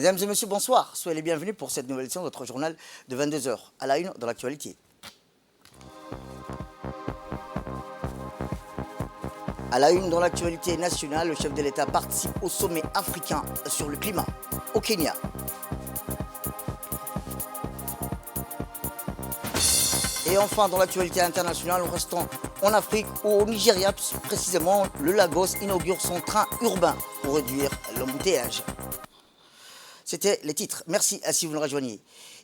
Mesdames et messieurs, bonsoir. Soyez les bienvenus pour cette nouvelle édition de notre journal de 22 heures. À la une dans l'actualité. À la une dans l'actualité nationale, le chef de l'État participe au sommet africain sur le climat au Kenya. Et enfin, dans l'actualité internationale, nous restons en Afrique ou au Nigeria, précisément, le Lagos inaugure son train urbain pour réduire l'embouteillage. C'était les titres. Merci si vous nous rejoignez.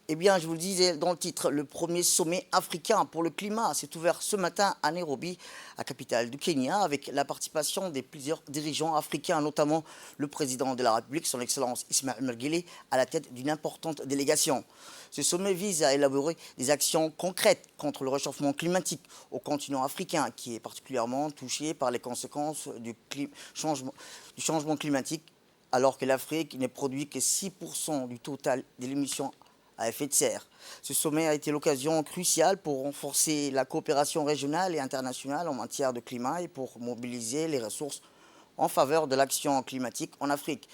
Eh bien, je vous le disais dans le titre, le premier sommet africain pour le climat s'est ouvert ce matin à Nairobi, la capitale du Kenya, avec la participation de plusieurs dirigeants africains, notamment le président de la République, son Excellence Ismaël Omar Guelleh, à la tête d'une importante délégation. Ce sommet vise à élaborer des actions concrètes contre le réchauffement climatique au continent africain, qui est particulièrement touché par les conséquences du changement climatique, alors que l'Afrique ne produit que 6% du total de l'émission à effet de serre. Ce sommet a été l'occasion cruciale pour renforcer la coopération régionale et internationale en matière de climat et pour mobiliser les ressources en faveur de l'action climatique en Afrique.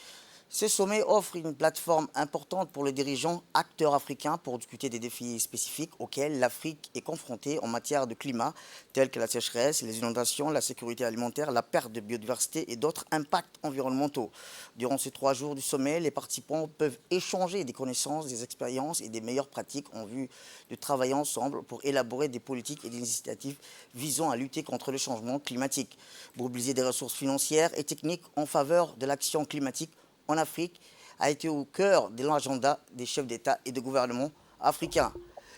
Ce sommet offre une plateforme importante pour les dirigeants acteurs africains pour discuter des défis spécifiques auxquels l'Afrique est confrontée en matière de climat, tels que la sécheresse, les inondations, la sécurité alimentaire, la perte de biodiversité et d'autres impacts environnementaux. Durant ces 3 jours du sommet, les participants peuvent échanger des connaissances, des expériences et des meilleures pratiques en vue de travailler ensemble pour élaborer des politiques et des initiatives visant à lutter contre le changement climatique, mobiliser des ressources financières et techniques en faveur de l'action climatique en Afrique a été au cœur de l'agenda des chefs d'État et de gouvernement africains.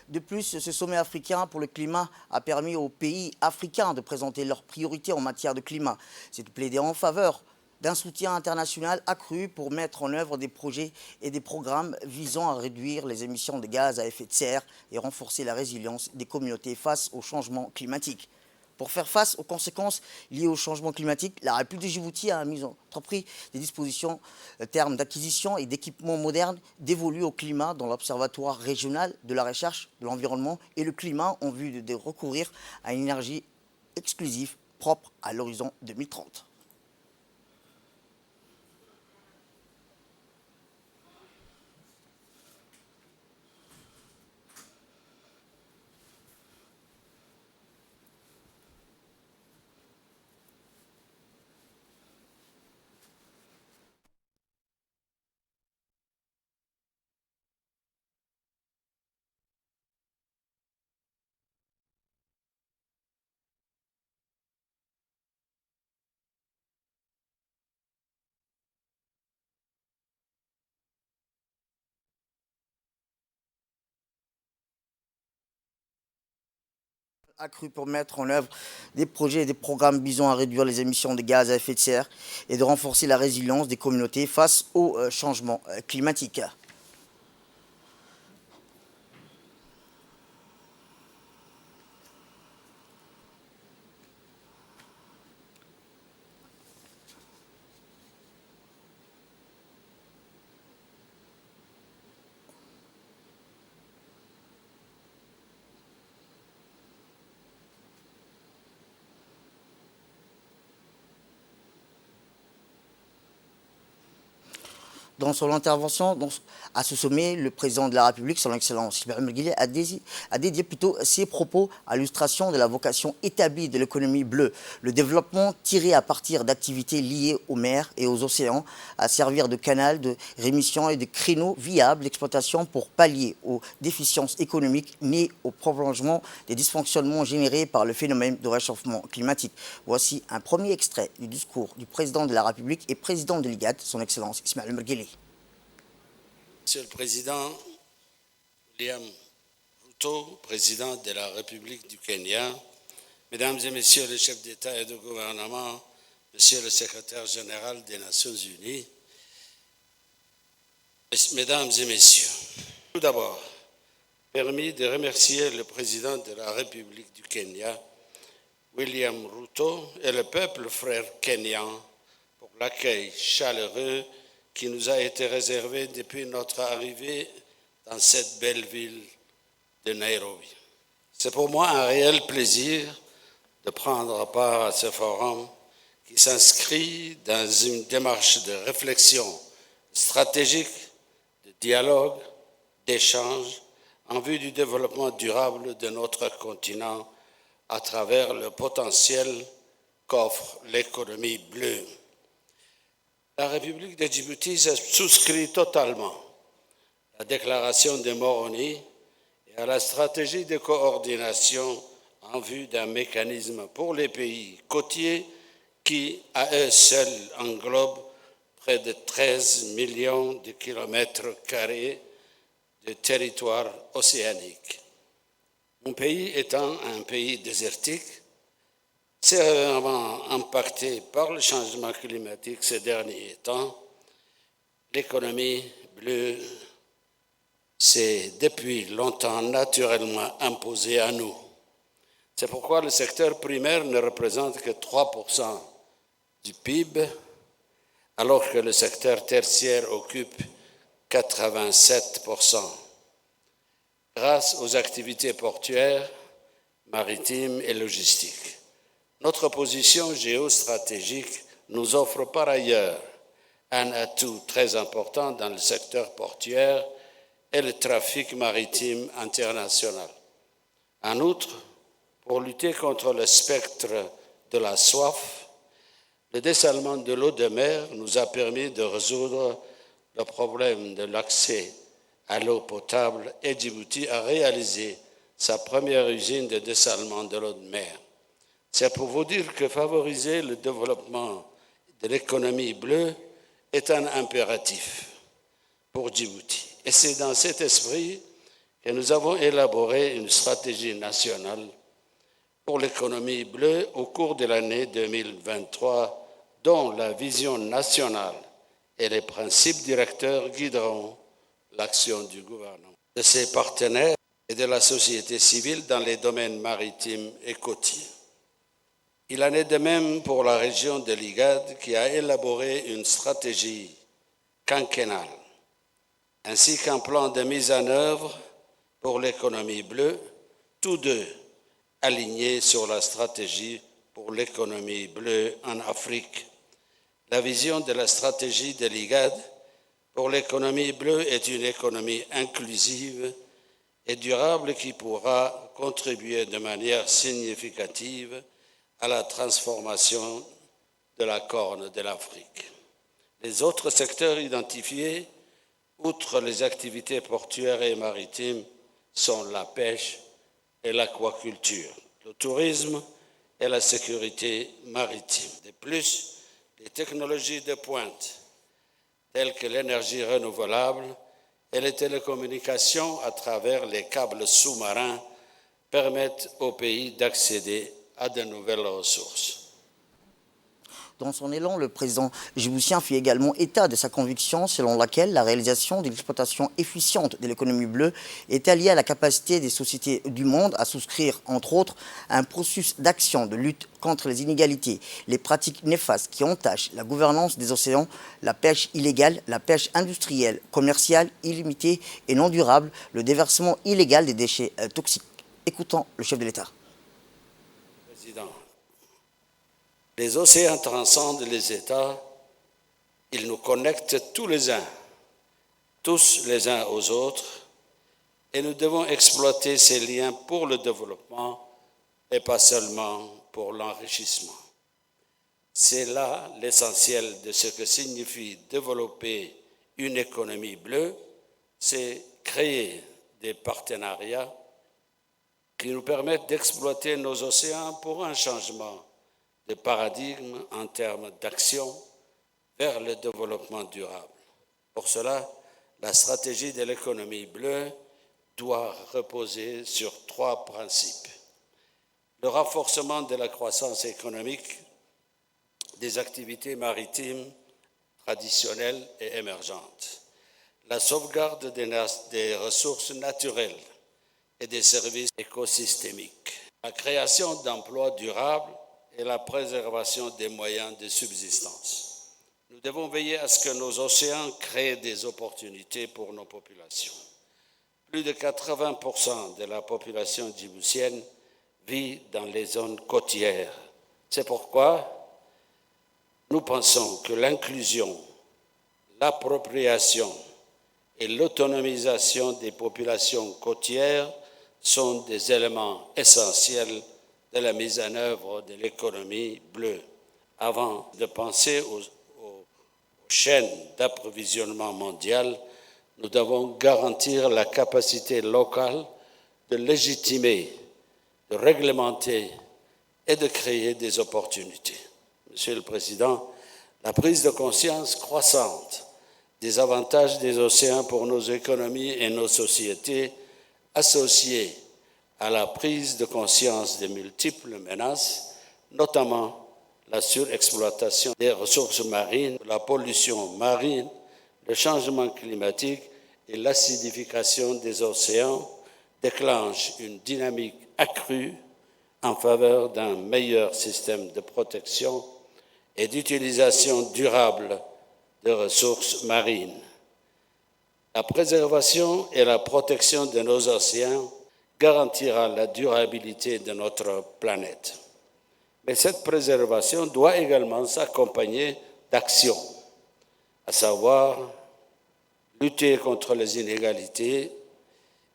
De plus, ce sommet africain pour le climat a permis aux pays africains de présenter leurs priorités en matière de climat. C'est de plaider en faveur d'un soutien international accru pour mettre en œuvre des projets et des programmes visant à réduire les émissions de gaz à effet de serre et renforcer la résilience des communautés face au changement climatique. Pour faire face aux conséquences liées au changement climatique, la République de Djibouti a entrepris des dispositions en termes d'acquisition et d'équipements modernes dévolus au climat dans l'Observatoire régional de la recherche de l'environnement et le climat en vue de recourir à une énergie exclusive propre à l'horizon 2030. Accru pour mettre en œuvre des projets et des programmes visant à réduire les émissions de gaz à effet de serre et de renforcer la résilience des communautés face au changement climatique. Dans son intervention à ce sommet, le président de la République, son Excellence Ismaël Omar Guelleh, a dédié plutôt ses propos à l'illustration de la vocation établie de l'économie bleue, le développement tiré à partir d'activités liées aux mers et aux océans, à servir de canal de rémission et de créneaux viables d'exploitation pour pallier aux déficiences économiques nées au prolongement des dysfonctionnements générés par le phénomène de réchauffement climatique. Voici un premier extrait du discours du président de la République et président de l'IGAD, son Excellence Ismaël Omar Guelleh. Monsieur le Président William Ruto, président de la République du Kenya, Mesdames et Messieurs les chefs d'État et de gouvernement, Monsieur le Secrétaire général des Nations Unies, Mesdames et Messieurs, tout d'abord, permis de remercier le président de la République du Kenya, William Ruto, et le peuple frère kenyan pour l'accueil chaleureux qui nous a été réservé depuis notre arrivée dans cette belle ville de Nairobi. C'est pour moi un réel plaisir de prendre part à ce forum qui s'inscrit dans une démarche de réflexion stratégique dialogue, d'échange en vue du développement durable de notre continent à travers le potentiel qu'offre l'économie bleue. La République de Djibouti souscrit totalement à la déclaration de Moroni et à la stratégie de coordination en vue d'un mécanisme pour les pays côtiers qui, à eux seuls, englobent près de 13 millions de kilomètres carrés de territoire océanique. Mon pays étant un pays désertique, sévèrement impacté par le changement climatique ces derniers temps, l'économie bleue s'est depuis longtemps naturellement imposée à nous. C'est pourquoi le secteur primaire ne représente que 3% du PIB, alors que le secteur tertiaire occupe 87%. Grâce aux activités portuaires, maritimes et logistiques. Notre position géostratégique nous offre par ailleurs un atout très important dans le secteur portuaire et le trafic maritime international. En outre, pour lutter contre le spectre de la soif, le dessalement de l'eau de mer nous a permis de résoudre le problème de l'accès à l'eau potable et Djibouti a réalisé sa première usine de dessalement de l'eau de mer. C'est pour vous dire que favoriser le développement de l'économie bleue est un impératif pour Djibouti. Et c'est dans cet esprit que nous avons élaboré une stratégie nationale pour l'économie bleue au cours de l'année 2023, dont la vision nationale et les principes directeurs guideront l'action du gouvernement, de ses partenaires et de la société civile dans les domaines maritimes et côtiers. Il en est de même pour la région de l'IGAD qui a élaboré une stratégie quinquennale, ainsi qu'un plan de mise en œuvre pour l'économie bleue, tous deux alignés sur la stratégie pour l'économie bleue en Afrique. La vision de la stratégie de l'IGAD pour l'économie bleue est une économie inclusive et durable qui pourra contribuer de manière significative à la transformation de la Corne de l'Afrique. Les autres secteurs identifiés, outre les activités portuaires et maritimes, sont la pêche et l'aquaculture, le tourisme et la sécurité maritime. De plus, les technologies de pointe, telles que l'énergie renouvelable et les télécommunications à travers les câbles sous-marins, permettent au pays d'accéder à de nouvelles ressources. Dans son élan, le président djiboutien fit également état de sa conviction selon laquelle la réalisation de l'exploitation efficiente de l'économie bleue est alliée à la capacité des sociétés du monde à souscrire, entre autres, à un processus d'action de lutte contre les inégalités, les pratiques néfastes qui entachent la gouvernance des océans, la pêche illégale, la pêche industrielle, commerciale, illimitée et non durable, le déversement illégal des déchets toxiques. Écoutons le chef de l'État. Président. Les océans transcendent les États, ils nous connectent tous les uns aux autres, et nous devons exploiter ces liens pour le développement et pas seulement pour l'enrichissement. C'est là l'essentiel de ce que signifie développer une économie bleue, c'est créer des partenariats qui nous permettent d'exploiter nos océans pour un changement de paradigme en termes d'action vers le développement durable. Pour cela, la stratégie de l'économie bleue doit reposer sur 3 principes. Le renforcement de la croissance économique des activités maritimes traditionnelles et émergentes, la sauvegarde des ressources naturelles et des services écosystémiques, la création d'emplois durables et la préservation des moyens de subsistance. Nous devons veiller à ce que nos océans créent des opportunités pour nos populations. Plus de 80% de la population djiboutienne vit dans les zones côtières. C'est pourquoi nous pensons que l'inclusion, l'appropriation et l'autonomisation des populations côtières sont des éléments essentiels de la mise en œuvre de l'économie bleue. Avant de penser aux chaînes d'approvisionnement mondiales, nous devons garantir la capacité locale de légitimer, de réglementer et de créer des opportunités. Monsieur le Président, la prise de conscience croissante des avantages des océans pour nos économies et nos sociétés, associée à la prise de conscience des multiples menaces, notamment la surexploitation des ressources marines, la pollution marine, le changement climatique et l'acidification des océans, déclenche une dynamique accrue en faveur d'un meilleur système de protection et d'utilisation durable de ressources marines. La préservation et la protection de nos océans garantira la durabilité de notre planète. Mais cette préservation doit également s'accompagner d'actions, à savoir lutter contre les inégalités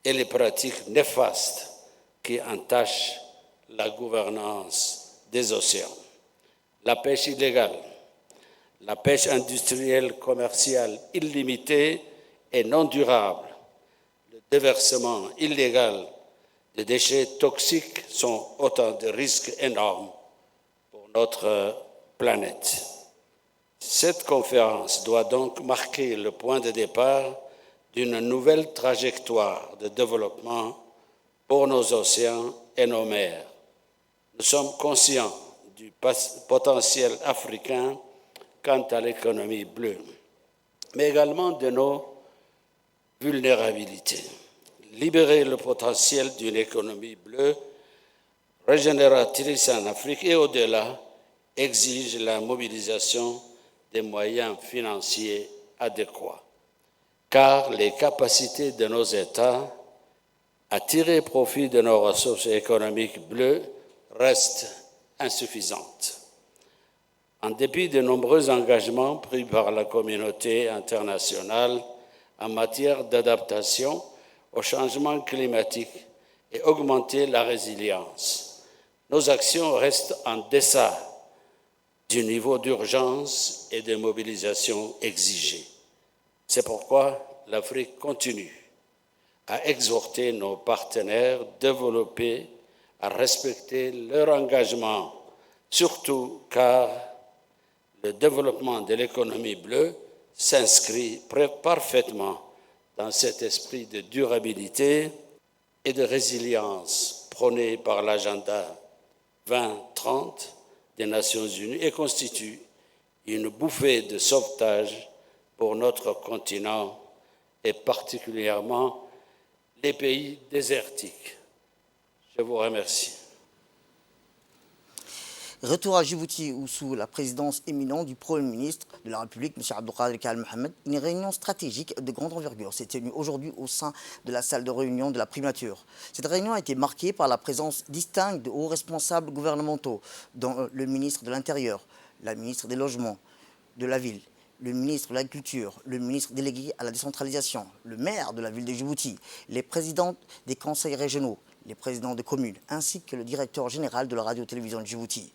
et les pratiques néfastes qui entachent la gouvernance des océans. La pêche illégale, la pêche industrielle commerciale illimitée et non durable, le déversement illégal de déchets toxiques sont autant de risques énormes pour notre planète. Cette conférence doit donc marquer le point de départ d'une nouvelle trajectoire de développement pour nos océans et nos mers. Nous sommes conscients du potentiel africain quant à l'économie bleue, mais également de nos vulnérabilités. Libérer le potentiel d'une économie bleue régénératrice en Afrique et au-delà exige la mobilisation des moyens financiers adéquats, car les capacités de nos États à tirer profit de nos ressources économiques bleues restent insuffisantes. En dépit de nombreux engagements pris par la communauté internationale en matière d'adaptation au changement climatique et augmenter la résilience, nos actions restent en deçà du niveau d'urgence et de mobilisation exigé. C'est pourquoi l'Afrique continue à exhorter nos partenaires développés à respecter leur engagement, surtout car le développement de l'économie bleue s'inscrit parfaitement dans cet esprit de durabilité et de résilience prôné par l'agenda 2030 des Nations Unies et constitue une bouffée de sauvetage pour notre continent et particulièrement les pays désertiques. Je vous remercie. Retour à Djibouti, où sous la présidence éminente du Premier ministre de la République, M. Abdelkader Kal Mohamed, une réunion stratégique de grande envergure s'est tenue aujourd'hui au sein de la salle de réunion de la primature. Cette réunion a été marquée par la présence distincte de hauts responsables gouvernementaux, dont le ministre de l'Intérieur, la ministre des Logements de la ville, le ministre de l'Agriculture, le ministre délégué à la décentralisation, le maire de la ville de Djibouti, les présidents des conseils régionaux, les présidents de communes, ainsi que le directeur général de la radio-télévision de Djibouti.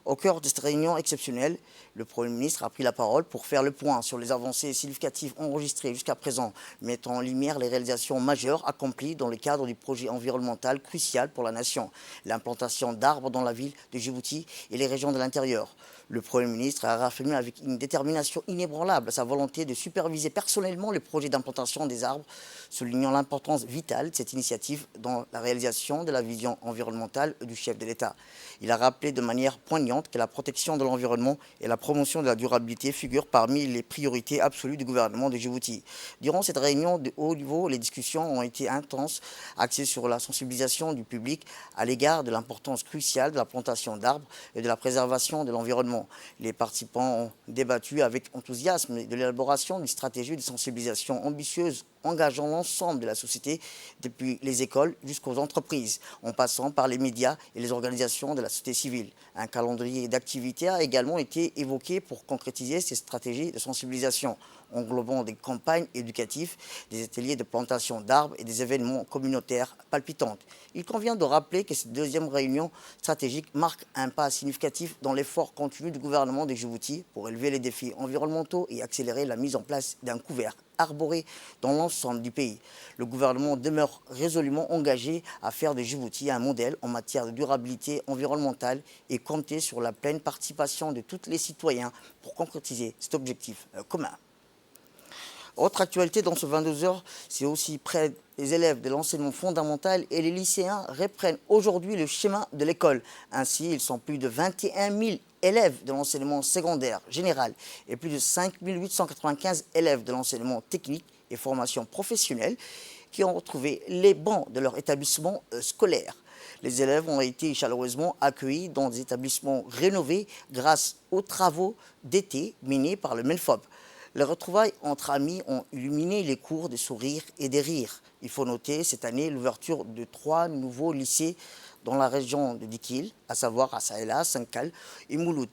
Au cœur de cette réunion exceptionnelle, le Premier ministre a pris la parole pour faire le point sur les avancées significatives enregistrées jusqu'à présent, mettant en lumière les réalisations majeures accomplies dans le cadre du projet environnemental crucial pour la nation, l'implantation d'arbres dans la ville de Djibouti et les régions de l'intérieur. Le Premier ministre a réaffirmé avec une détermination inébranlable sa volonté de superviser personnellement le projet d'implantation des arbres, soulignant l'importance vitale de cette initiative dans la réalisation de la vision environnementale du chef de l'État. Il a rappelé de manière poignante que la protection de l'environnement et la promotion de la durabilité figurent parmi les priorités absolues du gouvernement de Djibouti. Durant cette réunion de haut niveau, les discussions ont été intenses, axées sur la sensibilisation du public à l'égard de l'importance cruciale de la plantation d'arbres et de la préservation de l'environnement. Les participants ont débattu avec enthousiasme de l'élaboration d'une stratégie de sensibilisation ambitieuse engageant l'ensemble de la société, depuis les écoles jusqu'aux entreprises, en passant par les médias et les organisations de la société civile. Un calendrier calendrier d'activités a également été évoqué pour concrétiser ces stratégies de sensibilisation, englobant des campagnes éducatives, des ateliers de plantation d'arbres et des événements communautaires palpitants. Il convient de rappeler que cette deuxième réunion stratégique marque un pas significatif dans l'effort continu du gouvernement de Djibouti pour élever les défis environnementaux et accélérer la mise en place d'un couvert arboré dans l'ensemble du pays. Le gouvernement demeure résolument engagé à faire de Djibouti un modèle en matière de durabilité environnementale et compter sur la pleine participation de tous les citoyens pour concrétiser cet objectif commun. Autre actualité dans ce 22 heures, c'est aussi près des élèves de l'enseignement fondamental et les lycéens reprennent aujourd'hui le chemin de l'école. Ainsi, ils sont plus de 21 000 élèves de l'enseignement secondaire général et plus de 5 895 élèves de l'enseignement technique et formation professionnelle qui ont retrouvé les bancs de leur établissement scolaire. Les élèves ont été chaleureusement accueillis dans des établissements rénovés grâce aux travaux d'été menés par le MENFOP. Les retrouvailles entre amis ont illuminé les cours de sourires et des rires. Il faut noter cette année l'ouverture de 3 nouveaux lycées dans la région de Dikil, à savoir à Saïla, Sankal et Mouloud.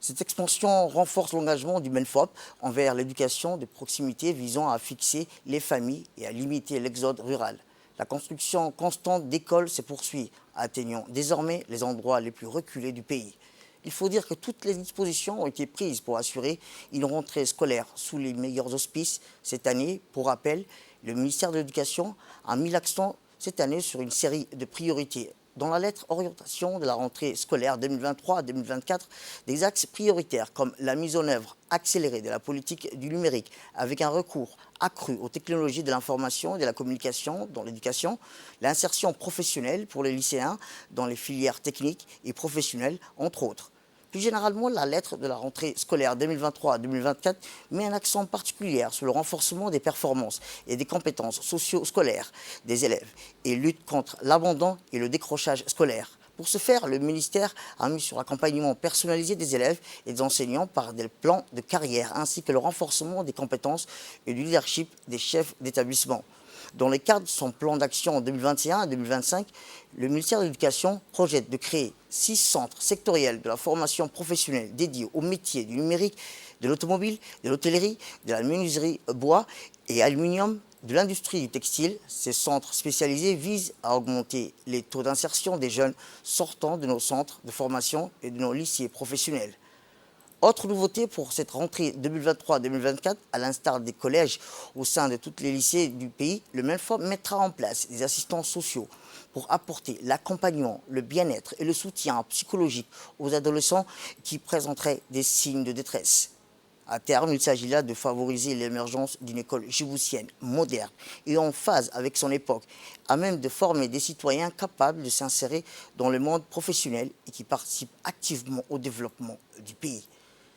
Cette expansion renforce l'engagement du MENFOP envers l'éducation de proximité visant à fixer les familles et à limiter l'exode rural. La construction constante d'écoles se poursuit, atteignant désormais les endroits les plus reculés du pays. Il faut dire que toutes les dispositions ont été prises pour assurer une rentrée scolaire sous les meilleurs auspices cette année. Pour rappel, le ministère de l'Éducation a mis l'accent cette année sur une série de priorités. Dans la lettre orientation de la rentrée scolaire 2023-2024, des axes prioritaires comme la mise en œuvre accélérée de la politique du numérique avec un recours accru aux technologies de l'information et de la communication dans l'éducation, l'insertion professionnelle pour les lycéens dans les filières techniques et professionnelles, entre autres. Plus généralement, la lettre de la rentrée scolaire 2023-2024 met un accent particulier sur le renforcement des performances et des compétences socio-scolaires des élèves et lutte contre l'abandon et le décrochage scolaire. Pour ce faire, le ministère a mis sur l'accompagnement personnalisé des élèves et des enseignants par des plans de carrière ainsi que le renforcement des compétences et du leadership des chefs d'établissement. Dans le cadre de son plan d'action en 2021 et 2025, le ministère de l'Éducation projette de créer 6 centres sectoriels de la formation professionnelle dédiés aux métiers du numérique, de l'automobile, de l'hôtellerie, de la menuiserie bois et aluminium, de l'industrie du textile. Ces centres spécialisés visent à augmenter les taux d'insertion des jeunes sortant de nos centres de formation et de nos lycées professionnels. Autre nouveauté pour cette rentrée 2023-2024, à l'instar des collèges au sein de tous les lycées du pays, le MENFOP mettra en place des assistants sociaux pour apporter l'accompagnement, le bien-être et le soutien psychologique aux adolescents qui présenteraient des signes de détresse. À terme, il s'agit là de favoriser l'émergence d'une école djiboutienne moderne et en phase avec son époque, à même de former des citoyens capables de s'insérer dans le monde professionnel et qui participent activement au développement du pays.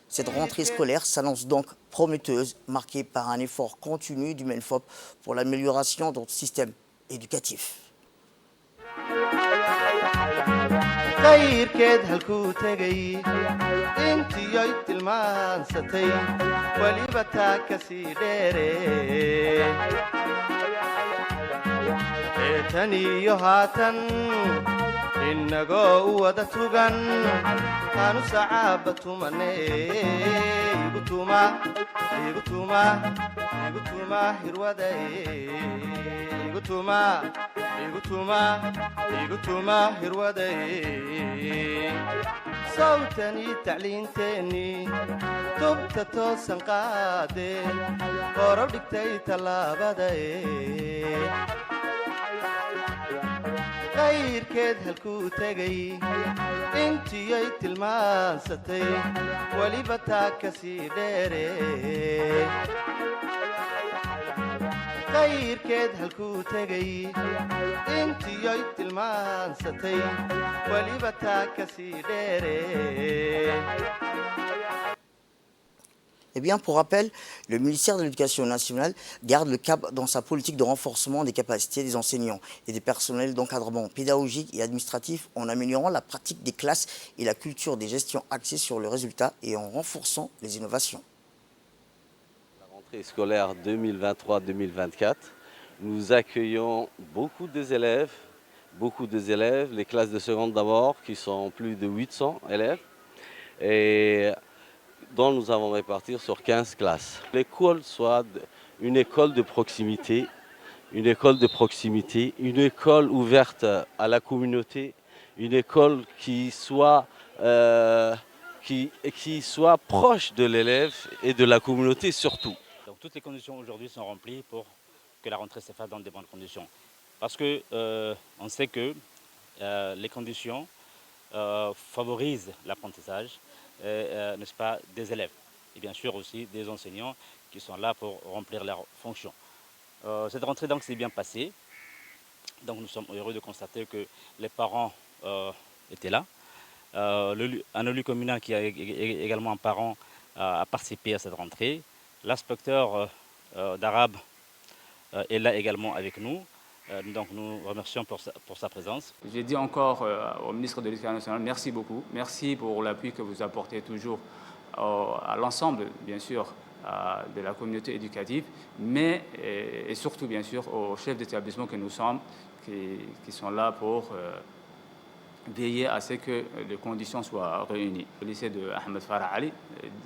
Cette rentrée scolaire s'annonce donc prometteuse, marquée par un effort continu du MENFOP pour l'amélioration de notre système éducatif. khayrkeed halkuu tegay intiyoy tilmaansatay weliba taa kasii dheere tan iyo haatan innagoo u wada tugan aanu sacaaba tumane igutuma hirwadaye igutuma hirwadaye sawtanii tacliinteennii tubta toosan qaadee horow dhigtay tallaabadaye khayrkeed halkuu tegay intiyoy tilmaansatay weliba taa kasii dheere khayrkeed halkuu tegay intiyoy tilmaansatay weliba taa kasii dheere. Eh bien, pour rappel, le ministère de l'Éducation nationale garde le cap dans sa politique de renforcement des capacités des enseignants et des personnels d'encadrement pédagogique et administratif en améliorant la pratique des classes et la culture des gestions axées sur le résultat et en renforçant les innovations. La rentrée scolaire 2023-2024, nous accueillons beaucoup des élèves, les classes de seconde d'abord qui sont plus de 800 élèves. et dont nous avons réparti sur 15 classes. L'école soit une école de proximité, une école ouverte à la communauté, une école qui soit proche de l'élève et de la communauté surtout. Donc toutes les conditions aujourd'hui sont remplies pour que la rentrée se fasse dans de bonnes conditions. Parce que on sait que les conditions favorisent l'apprentissage, n'est-ce pas, des élèves et bien sûr aussi des enseignants qui sont là pour remplir leurs fonctions. Cette rentrée donc s'est bien passée. Donc nous sommes heureux de constater que les parents étaient là. Un élu communal qui est également un parent a participé à cette rentrée. L'inspecteur d'arabe est là également avec nous. Donc nous remercions pour sa présence. J'ai dit encore au ministre de l'Éducation nationale, merci beaucoup. Merci pour l'appui que vous apportez toujours à l'ensemble, bien sûr, de la communauté éducative, mais et surtout, bien sûr, aux chefs d'établissement que nous sommes, qui sont là pour veiller à ce que les conditions soient réunies. Le lycée de Ahmed Farah Ali,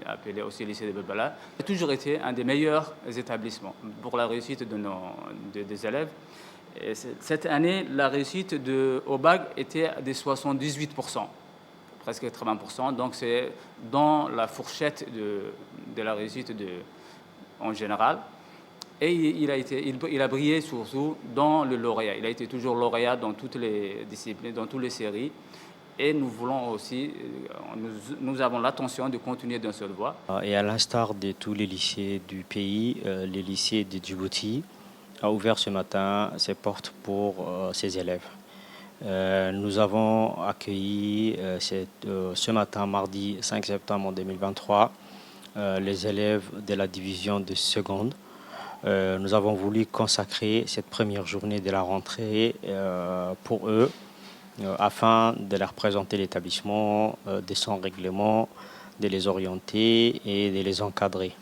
appelé aussi lycée de Belbala, a toujours été un des meilleurs établissements pour la réussite des élèves. Et cette année, la réussite au bac était de 78%, presque 80%. Donc c'est dans la fourchette de la réussite en général. Et il a brillé surtout dans le lauréat. Il a été toujours lauréat dans toutes les disciplines, dans toutes les séries. Et nous voulons aussi, nous avons l'intention de continuer dans cette voie. Et à l'instar de tous les lycées du pays, le lycée de Djibouti a ouvert ce matin ses portes pour ses élèves. Nous avons accueilli ce matin, mardi 5 septembre 2023, les élèves de la division de seconde. Nous avons voulu consacrer cette première journée de la rentrée pour eux, afin de leur présenter l'établissement, de son règlement, de les orienter et de les encadrer.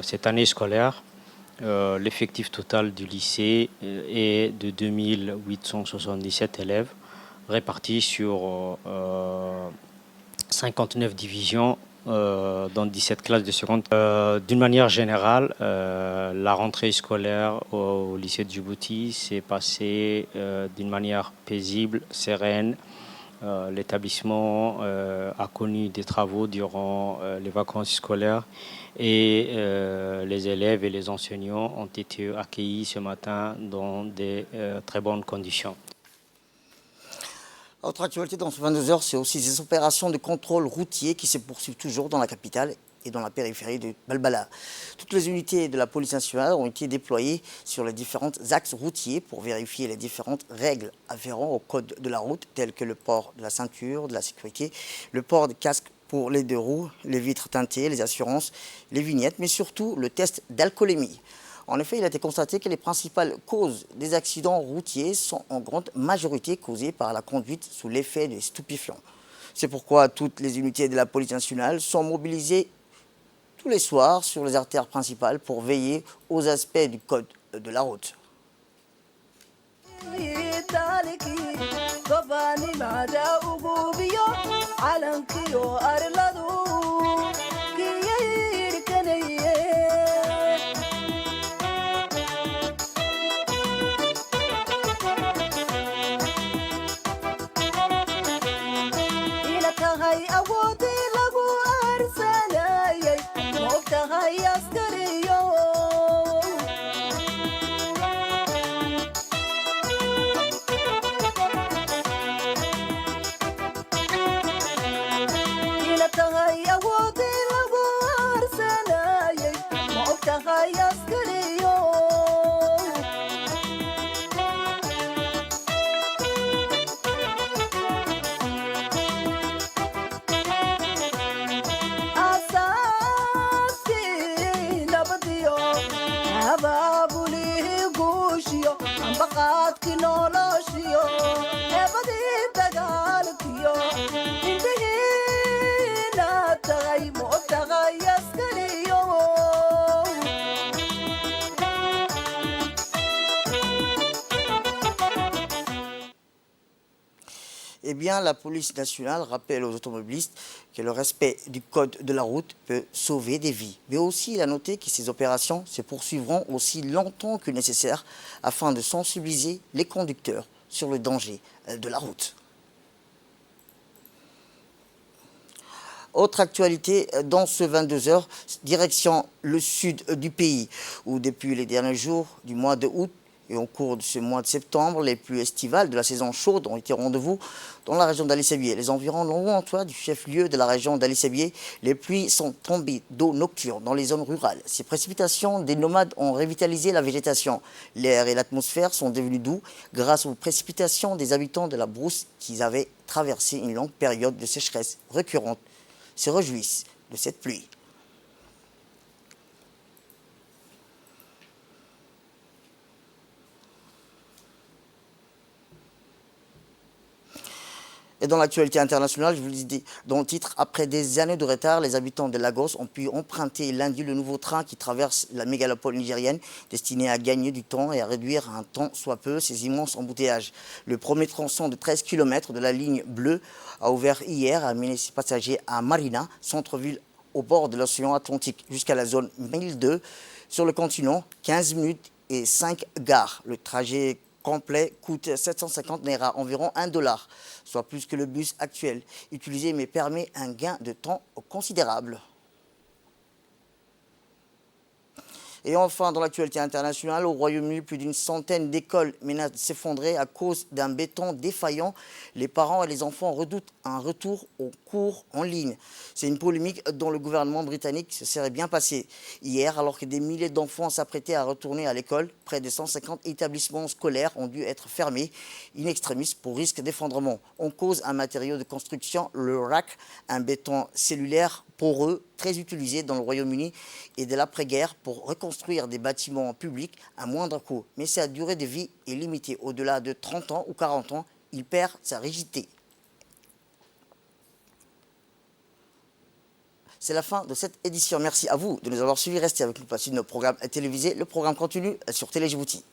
Cette année scolaire, l'effectif total du lycée est de 2877 élèves répartis sur 59 divisions dans 17 classes de seconde. D'une manière générale, la rentrée scolaire au lycée de Djibouti s'est passée d'une manière paisible, sereine. L'établissement a connu des travaux durant les vacances scolaires et les élèves et les enseignants ont été accueillis ce matin dans de très bonnes conditions. Autre actualité dans ce 22 heures, c'est aussi des opérations de contrôle routier qui se poursuivent toujours dans la capitale et dans la périphérie de Balbala. Toutes les unités de la police nationale ont été déployées sur les différents axes routiers pour vérifier les différentes règles afférentes au code de la route, telles que le port de la ceinture, de la sécurité, le port de casque pour les deux roues, les vitres teintées, les assurances, les vignettes, mais surtout le test d'alcoolémie. En effet, il a été constaté que les principales causes des accidents routiers sont en grande majorité causées par la conduite sous l'effet des stupéfiants. C'est pourquoi toutes les unités de la police nationale sont mobilisées tous les soirs sur les artères principales pour veiller aux aspects du code de la route. Eh bien, la police nationale rappelle aux automobilistes que le respect du code de la route peut sauver des vies. Mais aussi, il a noté que ces opérations se poursuivront aussi longtemps que nécessaire afin de sensibiliser les conducteurs sur le danger de la route. Autre actualité dans ce 22h, direction le sud du pays, où depuis les derniers jours du mois de août et au cours de ce mois de septembre, les pluies estivales de la saison chaude ont été au rendez-vous dans la région d'Ali Sabié. Les environs longois du chef-lieu de la région d'Ali Sabié, les pluies sont tombées d'eau nocturne dans les zones rurales. Ces précipitations des nomades ont revitalisé la végétation. L'air et l'atmosphère sont devenus doux grâce aux précipitations des habitants de la brousse qui avaient traversé une longue période de sécheresse récurrente. Se réjouissent de cette pluie. Et dans l'actualité internationale, je vous le dis dans le titre, après des années de retard, les habitants de Lagos ont pu emprunter lundi le nouveau train qui traverse la mégalopole nigérienne, destiné à gagner du temps et à réduire un temps soit peu ces immenses embouteillages. Le premier tronçon de 13 km de la ligne bleue a ouvert hier, a amené ses passagers à Marina, centre-ville au bord de l'océan Atlantique, jusqu'à la zone 1002. Sur le continent, 15 minutes et 5 gares. Le trajet complet coûte 750 naira, environ $1, soit plus que le bus actuel utilisé, mais permet un gain de temps considérable. Et enfin, dans l'actualité internationale, au Royaume-Uni, plus d'une centaine d'écoles menacent de s'effondrer à cause d'un béton défaillant. Les parents et les enfants redoutent un retour aux cours en ligne. C'est une polémique dont le gouvernement britannique se serait bien passé. Hier, alors que des milliers d'enfants s'apprêtaient à retourner à l'école, près de 150 établissements scolaires ont dû être fermés in extremis pour risque d'effondrement. On cause un matériau de construction, le RAC, un béton cellulaire poreux, très utilisé dans le Royaume-Uni et de l'après-guerre pour reconstruire des bâtiments publics à moindre coût. Mais sa durée de vie est limitée. Au-delà de 30 ans ou 40 ans, il perd sa rigidité. C'est la fin de cette édition. Merci à vous de nous avoir suivis. Restez avec nous pour la suite de nos programmes télévisés. Le programme continue sur Télé Djibouti.